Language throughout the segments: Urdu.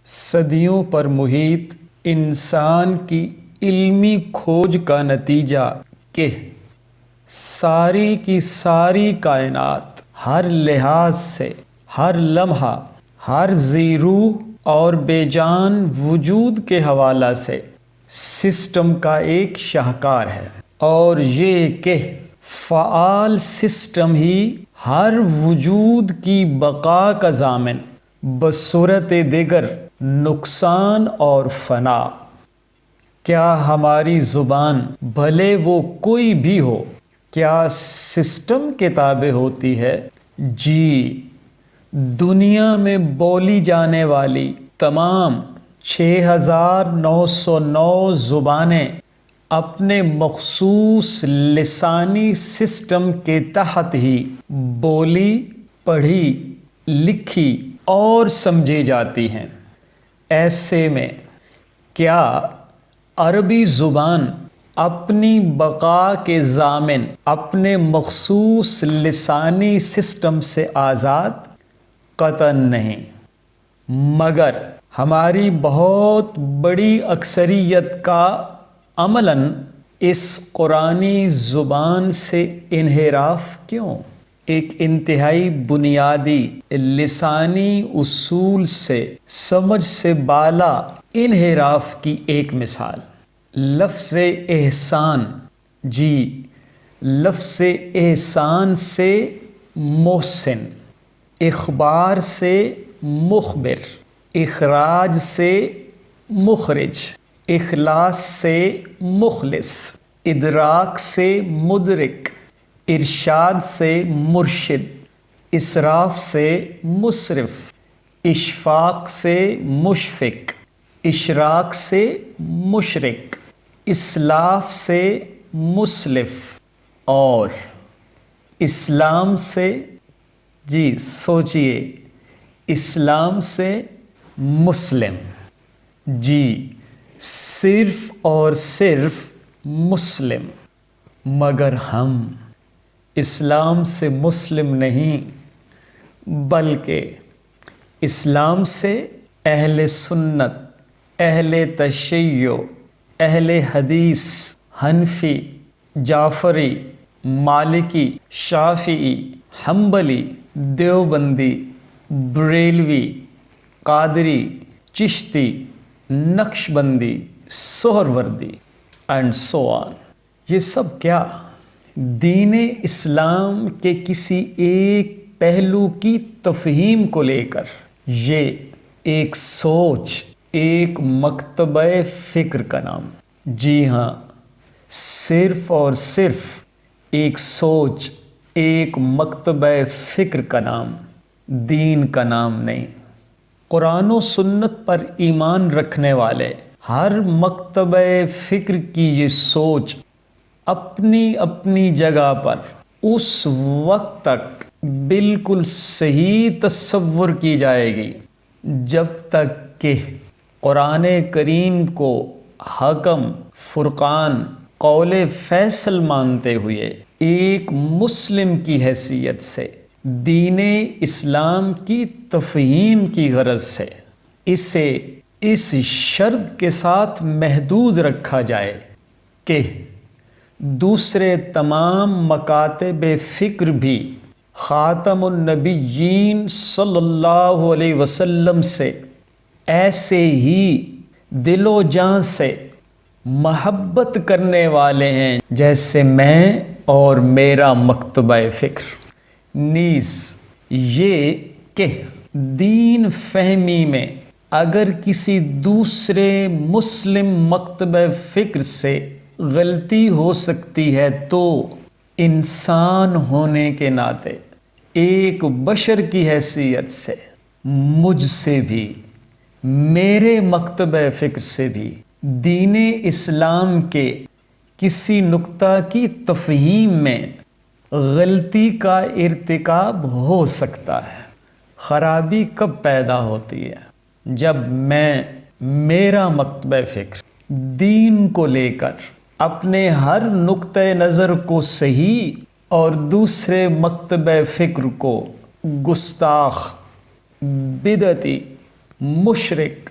صدیوں پر محیط انسان کی علمی کھوج کا نتیجہ کہ ساری کی ساری کائنات ہر لحاظ سے ہر لمحہ ہر ذی روح اور بے جان وجود کے حوالہ سے سسٹم کا ایک شاہکار ہے، اور یہ کہ فعال سسٹم ہی ہر وجود کی بقا کا ضامن بصورت دیگر نقصان اور فنا۔ کیا ہماری زبان بھلے وہ کوئی بھی ہو کیا سسٹم کے تابع ہوتی ہے؟ جی، دنیا میں بولی جانے والی تمام 6909 زبانیں اپنے مخصوص لسانی سسٹم کے تحت ہی بولی، پڑھی، لکھی اور سمجھی جاتی ہیں۔ ایسے میں کیا عربی زبان اپنی بقا کے ضامن اپنے مخصوص لسانی سسٹم سے آزاد؟ قطعاً نہیں، مگر ہماری بہت بڑی اکثریت کا عملاً اس قرآنی زبان سے انحراف کیوں؟ ایک انتہائی بنیادی لسانی اصول سے سمجھ سے بالا انحراف کی ایک مثال، لفظ احسان۔ جی، لفظ احسان سے محسن، اخبار سے مخبر، اخراج سے مخرج، اخلاص سے مخلص، ادراک سے مدرک، ارشاد سے مرشد، اسراف سے مصرف، اشفاق سے مشفق، اشراق سے مشرق، اسلاف سے مسلف، اور اسلام سے، جی سوچئے، اسلام سے مسلم۔ جی، صرف اور صرف مسلم، مگر ہم اسلام سے مسلم نہیں، بلکہ اسلام سے اہل سنت، اہل تشیع، اہل حدیث، حنفی، جعفری، مالکی، شافعی، حنبلی، دیوبندی، بریلوی، قادری، چشتی، نقشبندی، سہروردی اینڈ سو آن۔ یہ سب کیا دین اسلام کے کسی ایک پہلو کی تفہیم کو لے کر یہ ایک سوچ، ایک مکتبہ فکر کا نام۔ جی ہاں، صرف اور صرف ایک سوچ، ایک مکتبہ فکر کا نام، دین کا نام نہیں۔ قرآن و سنت پر ایمان رکھنے والے ہر مکتبہ فکر کی یہ سوچ اپنی اپنی جگہ پر اس وقت تک بالکل صحیح تصور کی جائے گی جب تک کہ قرآن کریم کو حکم، فرقان، قول فیصل مانتے ہوئے ایک مسلم کی حیثیت سے دین اسلام کی تفہیم کی غرض سے اسے اس شرط کے ساتھ محدود رکھا جائے کہ دوسرے تمام مکاتب فکر بھی خاتم النبیین صلی اللہ علیہ وسلم سے ایسے ہی دل و جان سے محبت کرنے والے ہیں جیسے میں اور میرا مکتبہ فکر۔ نیز یہ کہ دین فہمی میں اگر کسی دوسرے مسلم مکتبہ فکر سے غلطی ہو سکتی ہے تو انسان ہونے کے ناطے، ایک بشر کی حیثیت سے مجھ سے بھی، میرے مکتبہ فکر سے بھی دین اسلام کے کسی نقطہ کی تفہیم میں غلطی کا ارتکاب ہو سکتا ہے۔ خرابی کب پیدا ہوتی ہے؟ جب میرا مکتبہ فکر دین کو لے کر اپنے ہر نقطۂ نظر کو صحیح اور دوسرے مکتبہ فکر کو گستاخ، بدعتی، مشرک،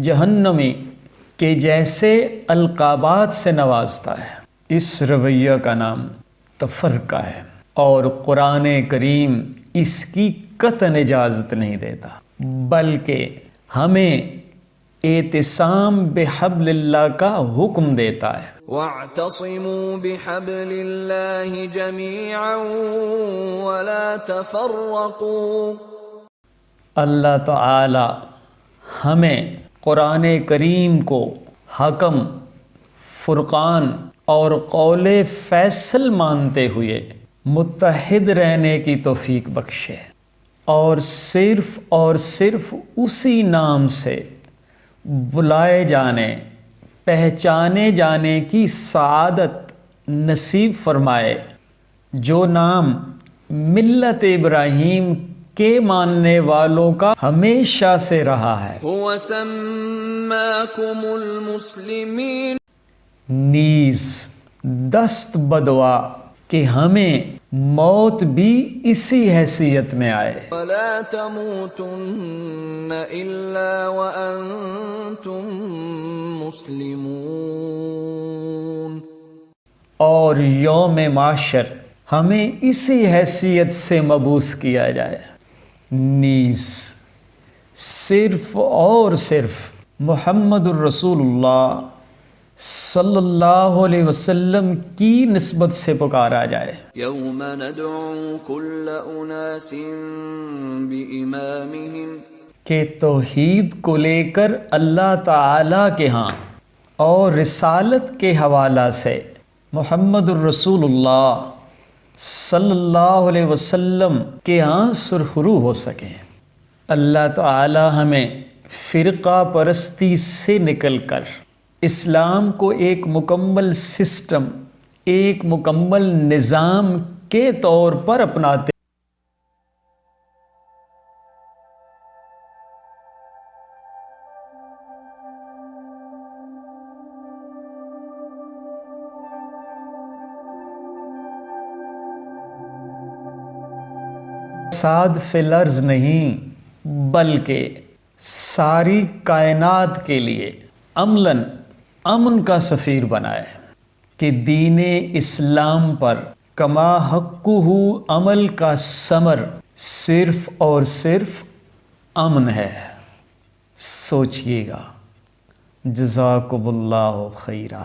جہنمی کے جیسے القابات سے نوازتا ہے۔ اس رویہ کا نام تفرقہ ہے، اور قرآن کریم اس کی قطعاً اجازت نہیں دیتا، بلکہ ہمیں اعتصام بحبل اللہ کا حکم دیتا ہے۔ وَاعْتَصِمُوا بِحَبْلِ اللَّهِ جَمِيعًا وَلَا تَفَرَّقُوا۔ اللہ تعالی ہمیں قرآن کریم کو حکم، فرقان اور قول فیصل مانتے ہوئے متحد رہنے کی توفیق بخشے، اور صرف اسی نام سے بلائے جانے، پہچانے جانے کی سعادت نصیب فرمائے، جو نام ملت ابراہیم کے ماننے والوں کا ہمیشہ سے رہا ہے۔ هُوَ سَمَّاكُمُ الْمُسْلِمِينَ۔ نیز دست بدعا کہ ہمیں موت بھی اسی حیثیت میں آئے۔ وَلَا تَمُوتُنَّ إِلَّا وَأَنْتُمْ مُسْلِمُونَ۔ اور یوم معاشر ہمیں اسی حیثیت سے مبعوث کیا جائے۔ نیز صرف اور صرف محمد الرسول اللہ صلی اللہ علیہ وسلم کی نسبت سے پکارا جائے۔ یوم ندعو کل اناس بإمامہم۔ کہ توحید کو لے کر اللہ تعالی کے ہاں اور رسالت کے حوالہ سے محمد الرسول اللہ صلی اللہ علیہ وسلم کے ہاں سرخرو ہو سکیں۔ اللہ تعالی ہمیں فرقہ پرستی سے نکل کر اسلام کو ایک مکمل سسٹم، ایک مکمل نظام کے طور پر اپناتے فساد فی الارض نہیں، بلکہ ساری کائنات کے لیے امن کا سفیر بنائے، کہ دین اسلام پر کما حقہ عمل کا ثمر صرف اور صرف امن ہے۔ سوچئے گا۔ جزاکم اللہ خیرا۔